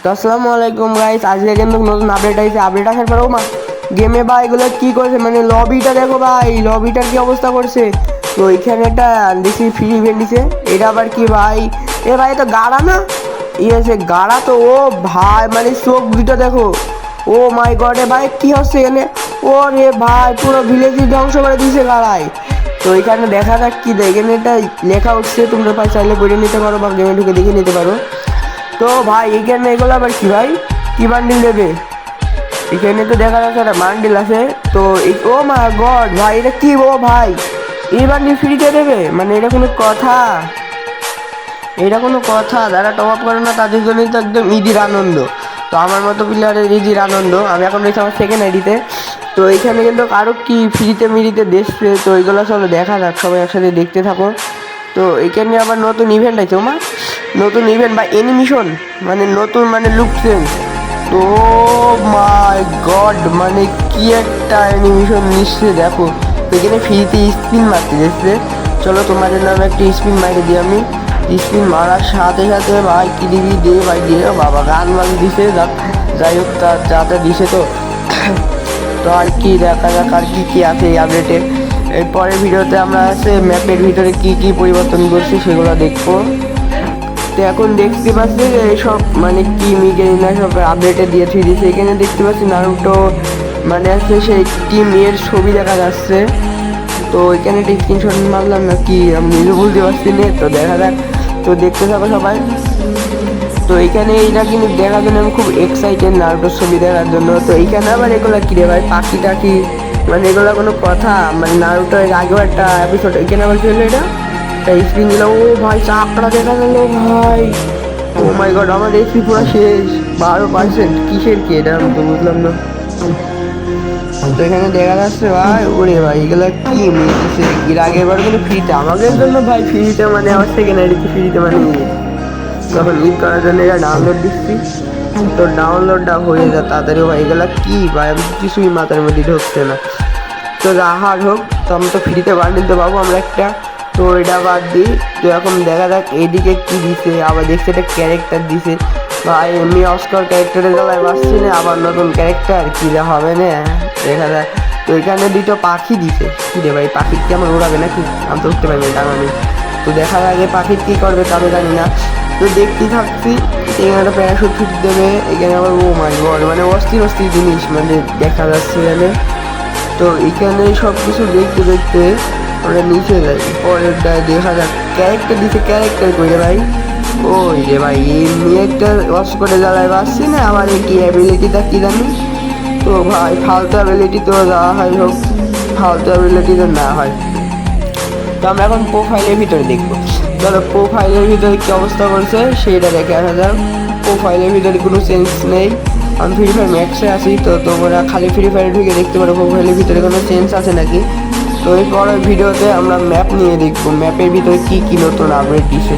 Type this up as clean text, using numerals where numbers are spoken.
তো আসসালামু আলাইকুম গাইস, আজকে কিন্তু নতুন আপডেট আইছে। আপডেট আসার পরেও গেমে ভাই এগুলো কি করেছে, মানে লবিটা দেখো ভাই, লবিটার কি অবস্থা করছে। তো এখানে একটা দিছি ফ্রি ইভেন্ট দিছে, এটা আবার কি ভাই, এ ভাই তো গাড়া না, আছে গাড়া তো। ও ভাই মানে চোখ দুটো দেখো, ও মাই গড এ ভাই কি হচ্ছে এখানে। ও রে ভাই পুরো ভিলেজই ধ্বংস করে দিয়েছে গাড়ায়। তো এখানে দেখা যাক কি দেয়, এখানে এটা লেখা উঠছে, তোমরা ভাই চাইলে পড়ে নিতে পারো বা গেমে ঢুকে দেখে নিতে পারো। তো ভাই এখানে এগুলো আবার কি ভাই, কি বান্ডিল দেবে, এখানে তো দেখা যাচ্ছে একটা বান্ডিল আছে। তো ও মা গড ভাই এটা কি, ও ভাই এই বান্ডিল ফ্রিতে দেবে, মানে এটা কোনো কথা, এটা কোনো কথা। যারা টপ আপ করে না তাদের জন্যই তো একদম ঈদের আনন্দ। তো আমার মতো প্লেয়ারের ঈদের আনন্দ। আমি এখন রয়েছি আমার সেকেন্ড আইডিতে। তো এইখানে কিন্তু আরও কি ফ্রিতে মিরিতে দেখছে, তো এইগুলো চলো দেখা যাক, সবাই একসাথে দেখতে থাকো। তো এইখানে আবার নতুন ইভেন্ট আছে ওমা, নতুন ইভেন্ট বা অ্যানিমেশন, মানে নতুন মানে লুক চেঞ্জ। তো মাই গড মানে কি একটা অ্যানিমেশন নিচ্ছে দেখো। তো এখানে ফ্রিতে স্পিন মারতে যাচ্ছে, চলো তোমাদের নামে একটা স্পিন মারি দিই আমি। স্পিন মারার সাথে সাথে ভাই কি দিবি দে ভাই দিয়ে, বাবা গান বাজ দিছে, যাই হোক তার যাতে দিছে। তো তো আর কি দেখা যাক আর কি কি আছে এই আপডেটে। এরপরের ভিডিওতে আমরা আছে ম্যাপের ভিতরে কি কি পরিবর্তন করছি সেগুলো দেখবো। তো এখন দেখতে পাচ্ছি যে এইসব মানে কি মিগেরিনা সব আপডেটে দিয়ে দিয়েছে। এখানে দেখতে পাচ্ছি নারুটো মানে আছে সেই টিম এর ছবি দেখা যাচ্ছে। তো এখানে একটা স্ক্রিনশট মারলাম না কি আমি নিজে বুঝতে পারছি না, তো দেখা যাক। তো দেখতে থাকো সবাই। তো এইখানে এইটা কিন্তু দেখার জন্য আমি খুব এক্সাইটেড নারুটোর ছবি দেখার জন্য। তো এইখানে আবার এগুলো কিরে ভাই পাখি টাকি, মানে এগুলো কোনো কথা, মানে নারুটো এর আগেও একটা এপিসোড এখানে আবার চললো এটা স্ক্রিন দিল। ও ভাই চাপটা দেখা গেল ভাই, ও মাই গড আমার এসপি পুরো শেষ, 12%। কিসের কি এটা আমি তো বুঝলাম না। তো এখানে দেখা যাচ্ছে ভাই, ওরে ভাই এগুলো কি মিলতেছে, এর আগের বার কিন্তু ফ্রিতে আমাদের জন্য ভাই, ফ্রিতে মানে আমার সেকেন্ড আইডিতে ফ্রিতে মানে তখন ঈদ করার জন্য এটা ডাউনলোড দিচ্ছি। তো ডাউনলোডটা হয়ে যায় তাড়াতাড়ি ভাই, এগুলো কি ভাই আমি কিছুই মাথার মধ্যে ঢুকছে না। তো রাহার হোক, তো আমি তো ফ্রিতে বান্ডিল তো পাবো আমরা একটা। তো এটা বাদ দিই। তো এখন দেখা যাক এইদিকে কি দিছে, আবার দেখছি একটা ক্যারেক্টার দিছে ভাই, এমনি অস্কার ক্যারেক্টারের জ্বালায় বাসছি না, আবার নতুন ক্যারেক্টার কি যা হবে না দেখা যাক। তো এখানে দুটো পাখি দিছে, কি রে ভাই পাখির কি আমার উড়াবে নাকি, আমি তো উঠতে পারি না টাঙানি। তো দেখা যাক পাখির কী করবে তা আমি জানি না। তো দেখতেই থাকছি। এখানে একটা প্যারাশুট ফিট দেবে, এখানে আবার ও মাই গড মানে অস্থির অস্থির জিনিস মানে দেখা যাচ্ছে এখানে। তো এখানে সব কিছু দেখতে দেখতে আমরা নিচে যাই, পরের দায় দেখা যাক ক্যারেক্টার দিতে, ক্যারেক্টার করে ভাই। ওই রে ভাই এমনি একটা ওয়াশ করে জ্বালায় বাসছি না, আমার এই কি অ্যাবিলিটিটা কী জানি। তো ভাই ফালতু অ্যাবিলিটি তো যাওয়া হয় হোক, ফালতু অ্যাবিলিটি তো না হয়। তো আমরা এখন প্রোফাইলের ভিতরে দেখবো, ধরো প্রোফাইলের ভিতরে কী অবস্থা করছে সেইটা দেখে আসা যাক। প্রোফাইলের ভিতরে কোনো চেঞ্জ নেই, আমি ফ্রি ফায়ার ম্যাক্সে আছি। তো তোমরা খালি ফ্রি ফায়ারে ঢুকে দেখতে পারো প্রোফাইলের ভিতরে কোনো চেঞ্জ আছে নাকি। তো এই পরের ভিডিওতে আমরা ম্যাপ নিয়ে দেখবো, ম্যাপের ভিতরে কী কী নতুন আপডেট দিছে।